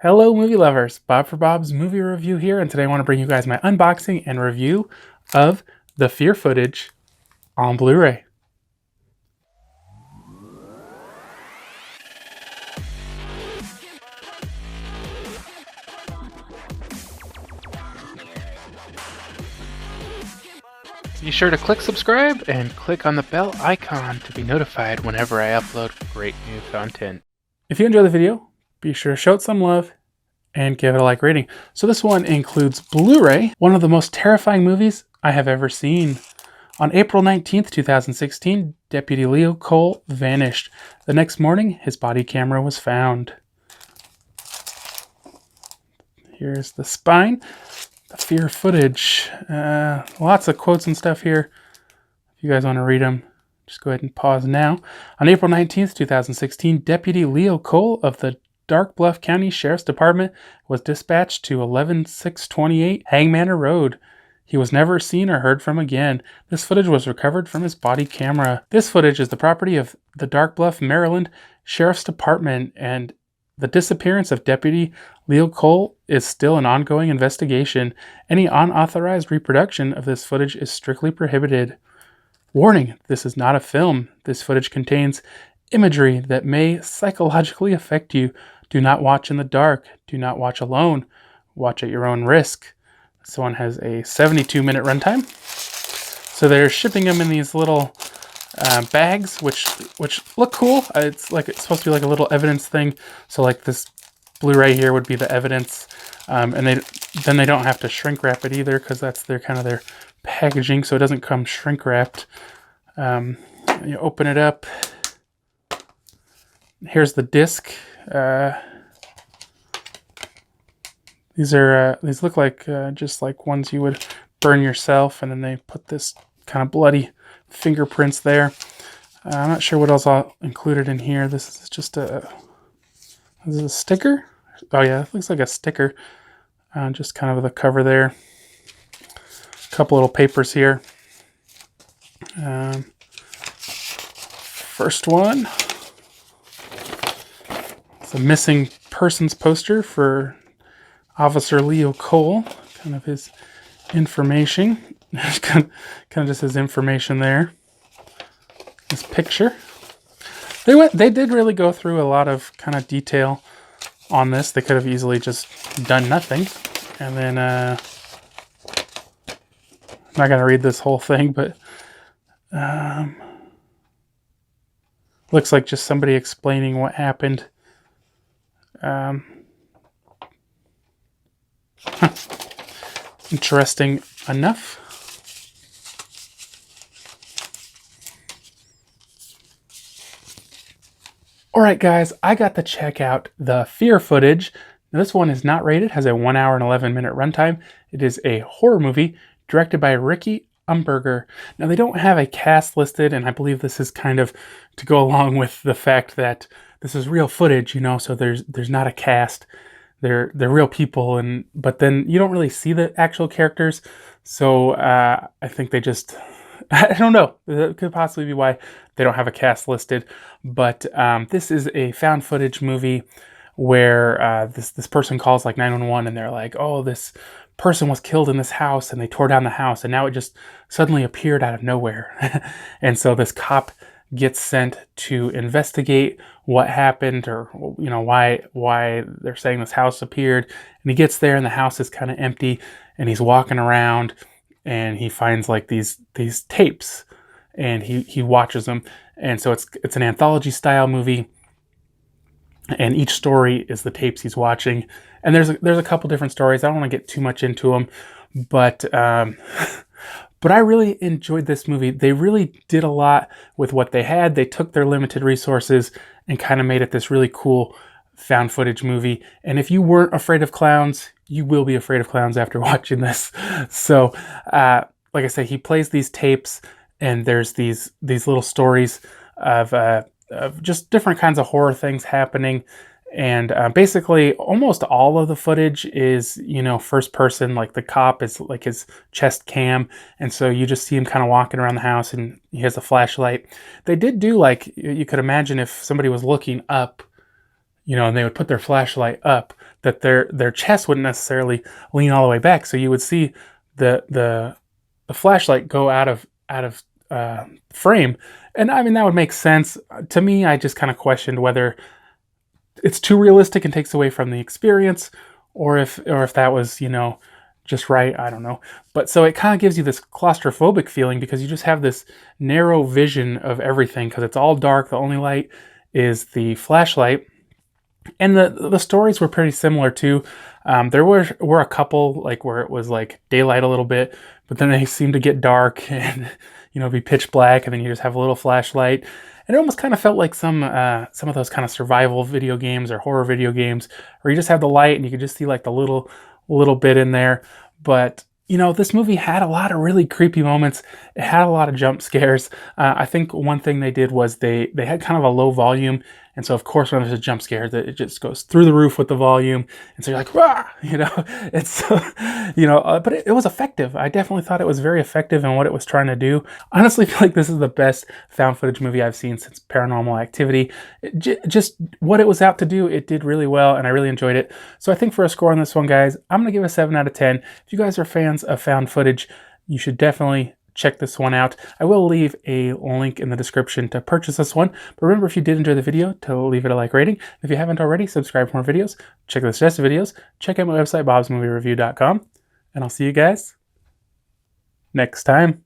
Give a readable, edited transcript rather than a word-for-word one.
Hello movie lovers, Bob for Bob's Movie Review here, and today I want to bring you guys my unboxing and review of the Fear footage on Blu-ray. Be sure to click subscribe and click on the bell icon to be notified whenever I upload great new content. If you enjoy the video, be sure to show it some love and give it a like rating. So this one includes Blu-ray, one of the most terrifying movies I have ever seen. On April 19th, 2016, Deputy Leo Cole vanished. The next morning, his body camera was found. Here's the spine, the Fear footage. Lots of quotes and stuff here. If you guys want to read them, just go ahead and pause now. On April 19th, 2016, Deputy Leo Cole of the Dark Bluff County Sheriff's Department was dispatched to 11628 Hangmanor Road. He was never seen or heard from again. This footage was recovered from his body camera. This footage is the property of the Dark Bluff, Maryland Sheriff's Department, and the disappearance of Deputy Leo Cole is still an ongoing investigation. Any unauthorized reproduction of this footage is strictly prohibited. Warning, this is not a film. This footage contains imagery that may psychologically affect you. Do not watch in the dark. Do not watch alone. Watch at your own risk. This one has a 72-minute runtime. So they're shipping them in these little bags, which look cool. It's supposed to be like a little evidence thing. So like this Blu-ray here would be the evidence, and then they don't have to shrink wrap it either because that's their packaging, so it doesn't come shrink wrapped. You open it up. Here's the disc. These look like just like ones you would burn yourself, and then they put this kind of bloody fingerprints there. I'm not sure what else all included in here. This is just is it a sticker? Oh yeah, it looks like a sticker. Just kind of the cover there. A couple little papers here. First one. It's a missing persons poster for Officer Leo Cole. Kind of his information. kind of just his information there. This picture. They did really go through a lot of kind of detail on this. They could have easily just done nothing. And then I'm not gonna read this whole thing, but looks like just somebody explaining what happened. Interesting enough. Alright guys, I got to check out the Fear footage. Now, this one is not rated, has a 1 hour and 11-minute runtime. It is a horror movie directed by Ricky Umberger. Now they don't have a cast listed, and I believe this is kind of to go along with the fact that this is real footage, so there's not a cast. They're real people, but then you don't really see the actual characters. So I think they just, I don't know. That could possibly be why they don't have a cast listed. But this is a found footage movie where this person calls like 911, and they're like, oh, this person was killed in this house, and they tore down the house, and now it just suddenly appeared out of nowhere. And so this cop gets sent to investigate what happened, or why they're saying this house appeared. And he gets there, and the house is kind of empty, and he's walking around, and he finds like these tapes, and he watches them. And so it's an anthology style movie, and each story is the tapes he's watching. And there's a couple different stories. I don't want to get too much into them, but I really enjoyed this movie. They really did a lot with what they had. They took their limited resources and kind of made it this really cool found footage movie. And if you weren't afraid of clowns, you will be afraid of clowns after watching this. So, like I said, he plays these tapes, and there's these little stories of just different kinds of horror things happening. And basically almost all of the footage is, first person. Like the cop is like his chest cam. And so you just see him kind of walking around the house, and he has a flashlight. They did do, like, you could imagine if somebody was looking up, and they would put their flashlight up, that their chest wouldn't necessarily lean all the way back, so you would see the flashlight go out of frame. And I mean, that would make sense to me. I just kind of questioned whether it's too realistic and takes away from the experience, or if that was, just right. I don't know. But so it kind of gives you this claustrophobic feeling because you just have this narrow vision of everything because it's all dark. The only light is the flashlight. And the stories were pretty similar too. There were a couple like where it was like daylight a little bit, but then they seemed to get dark and be pitch black, and then you just have a little flashlight. And it almost kind of felt like some of those kind of survival video games or horror video games where you just have the light and you could just see like the little bit in there. But this movie had a lot of really creepy moments. It had a lot of jump scares. I think one thing they did was they had kind of a low volume. And so, of course, when there's a jump scare, it just goes through the roof with the volume. And so you're like, rah! It's, but it was effective. I definitely thought it was very effective in what it was trying to do. I honestly feel like this is the best found footage movie I've seen since Paranormal Activity. Just what it was out to do, it did really well, and I really enjoyed it. So I think for a score on this one, guys, I'm going to give it a 7 out of 10. If you guys are fans of found footage, you should definitely check this one out. I will leave a link in the description to purchase this one. But remember, if you did enjoy the video, to leave it a like rating. If you haven't already, subscribe for more videos. Check the suggested videos. Check out my website, BOBSMOVIEREVIEW.com. And I'll see you guys next time.